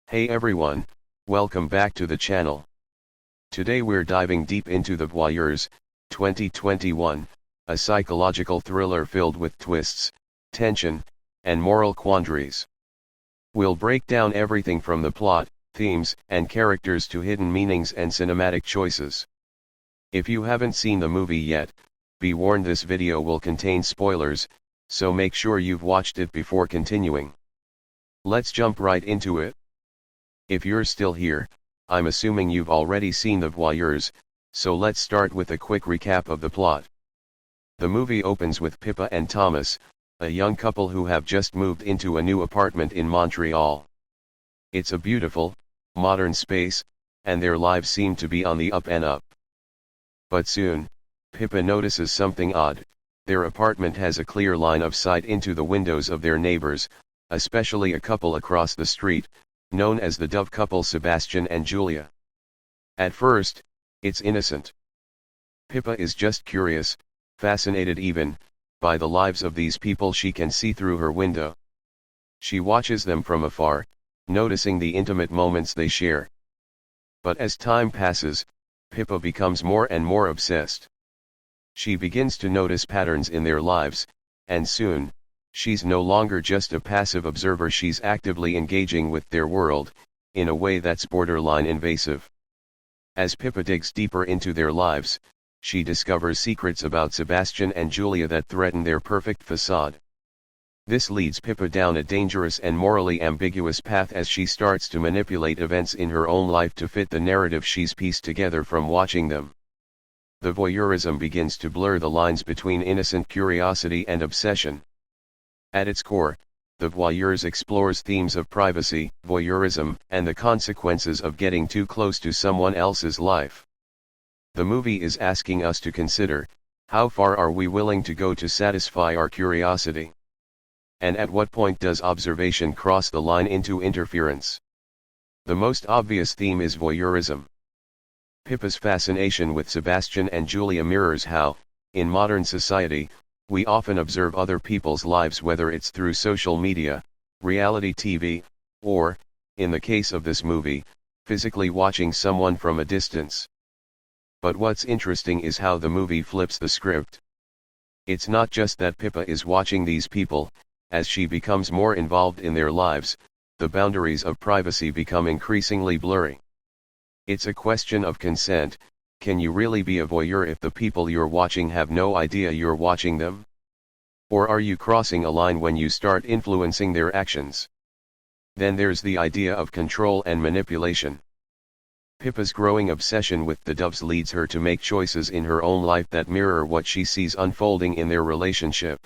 Hey everyone, welcome back to the channel. Today we're diving deep into the Voyeurs, 2021, a psychological thriller filled with twists, tension, and moral quandaries. We'll break down everything from the plot, themes, and characters to hidden meanings and cinematic choices. If you haven't seen the movie yet, be warned this video will contain spoilers, so make sure you've watched it before continuing. Let's jump right into it. If you're still here, I'm assuming you've already seen the Voyeurs, so let's start with a quick recap of the plot. The movie opens with Pippa and Thomas, a young couple who have just moved into a new apartment in Montreal. It's a beautiful, modern space, and their lives seem to be on the up and up. But soon, Pippa notices something odd. Their apartment has a clear line of sight into the windows of their neighbors, especially a couple across the street, known as the Dove couple Sebastian and Julia. At first, it's innocent. Pippa is just curious, fascinated even, by the lives of these people she can see through her window. She watches them from afar, noticing the intimate moments they share. But as time passes, Pippa becomes more and more obsessed. She begins to notice patterns in their lives, and soon, she's no longer just a passive observer, she's actively engaging with their world, in a way that's borderline invasive. As Pippa digs deeper into their lives, she discovers secrets about Sebastian and Julia that threaten their perfect facade. This leads Pippa down a dangerous and morally ambiguous path as she starts to manipulate events in her own life to fit the narrative she's pieced together from watching them. The voyeurism begins to blur the lines between innocent curiosity and obsession. At its core, the Voyeurs explores themes of privacy, voyeurism, and the consequences of getting too close to someone else's life. The movie is asking us to consider, how far are we willing to go to satisfy our curiosity? And at what point does observation cross the line into interference? The most obvious theme is voyeurism. Pippa's fascination with Sebastian and Julia mirrors how, in modern society, we often observe other people's lives, whether it's through social media, reality TV, or, in the case of this movie, physically watching someone from a distance. But what's interesting is how the movie flips the script. It's not just that Pippa is watching these people. As she becomes more involved in their lives, the boundaries of privacy become increasingly blurry. It's a question of consent. Can you really be a voyeur if the people you're watching have no idea you're watching them? Or are you crossing a line when you start influencing their actions? Then there's the idea of control and manipulation. Pippa's growing obsession with the Doves leads her to make choices in her own life that mirror what she sees unfolding in their relationship.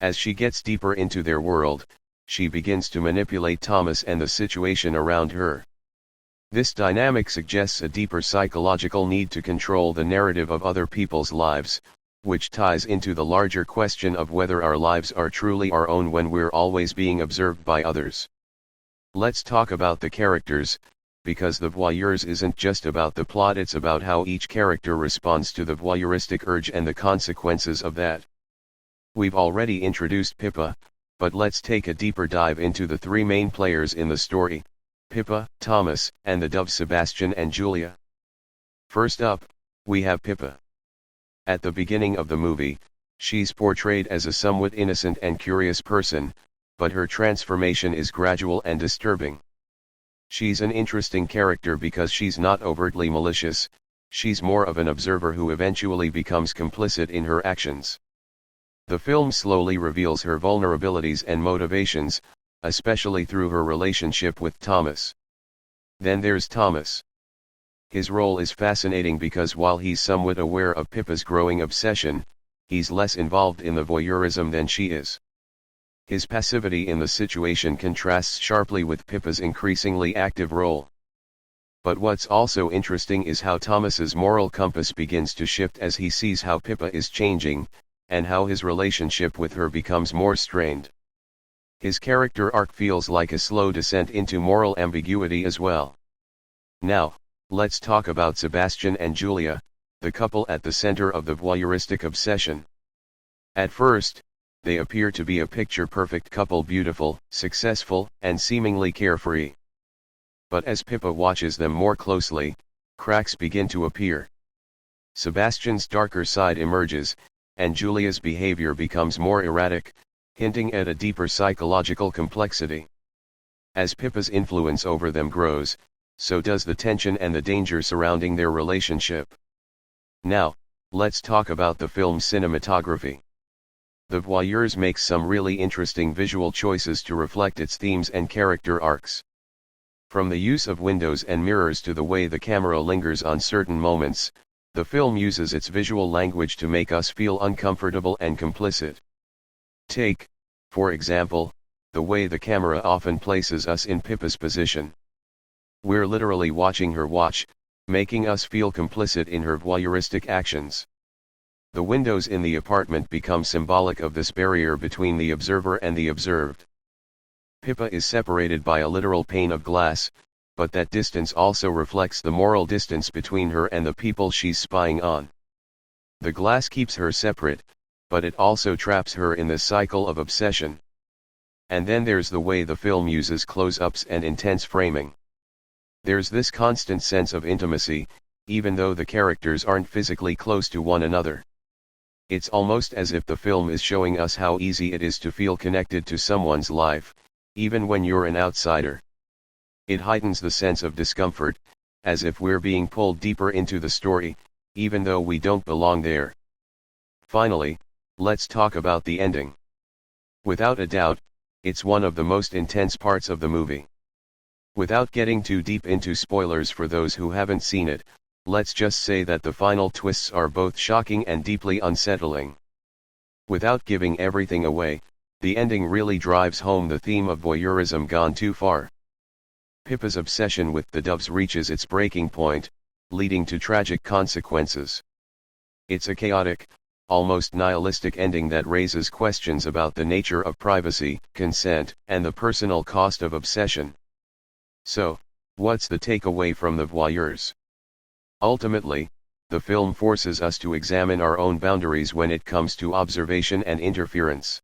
As she gets deeper into their world, she begins to manipulate Thomas and the situation around her. This dynamic suggests a deeper psychological need to control the narrative of other people's lives, which ties into the larger question of whether our lives are truly our own when we're always being observed by others. Let's talk about the characters, because the Voyeurs isn't just about the plot, it's about how each character responds to the voyeuristic urge and the consequences of that. We've already introduced Pippa, but let's take a deeper dive into the three main players in the story: Pippa, Thomas, and the Doves Sebastian and Julia. First up, we have Pippa. At the beginning of the movie, she's portrayed as a somewhat innocent and curious person, but her transformation is gradual and disturbing. She's an interesting character because she's not overtly malicious, she's more of an observer who eventually becomes complicit in her actions. The film slowly reveals her vulnerabilities and motivations, especially through her relationship with Thomas. Then there's Thomas. His role is fascinating because while he's somewhat aware of Pippa's growing obsession, he's less involved in the voyeurism than she is. His passivity in the situation contrasts sharply with Pippa's increasingly active role. But what's also interesting is how Thomas's moral compass begins to shift as he sees how Pippa is changing, and how his relationship with her becomes more strained. His character arc feels like a slow descent into moral ambiguity as well. Now, let's talk about Sebastian and Julia, the couple at the center of the voyeuristic obsession. At first, they appear to be a picture-perfect couple, beautiful, successful, and seemingly carefree. But as Pippa watches them more closely, cracks begin to appear. Sebastian's darker side emerges, and Julia's behavior becomes more erratic, hinting at a deeper psychological complexity. As Pippa's influence over them grows, so does the tension and the danger surrounding their relationship. Now, let's talk about the film's cinematography. The Voyeurs makes some really interesting visual choices to reflect its themes and character arcs. From the use of windows and mirrors to the way the camera lingers on certain moments, the film uses its visual language to make us feel uncomfortable and complicit. Take, for example, the way the camera often places us in Pippa's position. We're literally watching her watch, making us feel complicit in her voyeuristic actions. The windows in the apartment become symbolic of this barrier between the observer and the observed. Pippa is separated by a literal pane of glass, but that distance also reflects the moral distance between her and the people she's spying on. The glass keeps her separate, but it also traps her in this cycle of obsession. And then there's the way the film uses close-ups and intense framing. There's this constant sense of intimacy, even though the characters aren't physically close to one another. It's almost as if the film is showing us how easy it is to feel connected to someone's life, even when you're an outsider. It heightens the sense of discomfort, as if we're being pulled deeper into the story, even though we don't belong there. Finally, let's talk about the ending. Without a doubt, it's one of the most intense parts of the movie. Without getting too deep into spoilers for those who haven't seen it, let's just say that the final twists are both shocking and deeply unsettling. Without giving everything away, the ending really drives home the theme of voyeurism gone too far. Pippa's obsession with the doves reaches its breaking point, leading to tragic consequences. It's a chaotic, almost nihilistic ending that raises questions about the nature of privacy, consent, and the personal cost of obsession. So, what's the takeaway from the Voyeurs? Ultimately, the film forces us to examine our own boundaries when it comes to observation and interference.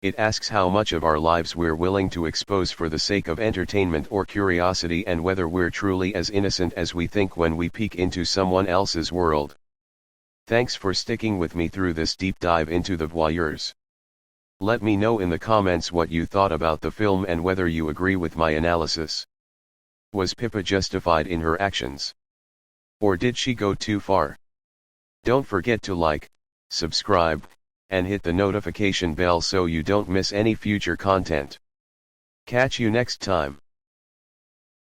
It asks how much of our lives we're willing to expose for the sake of entertainment or curiosity, and whether we're truly as innocent as we think when we peek into someone else's world. Thanks for sticking with me through this deep dive into the Voyeurs. Let me know in the comments what you thought about the film and whether you agree with my analysis. Was Pippa justified in her actions? Or did she go too far? Don't forget to like, subscribe, and hit the notification bell so you don't miss any future content. Catch you next time.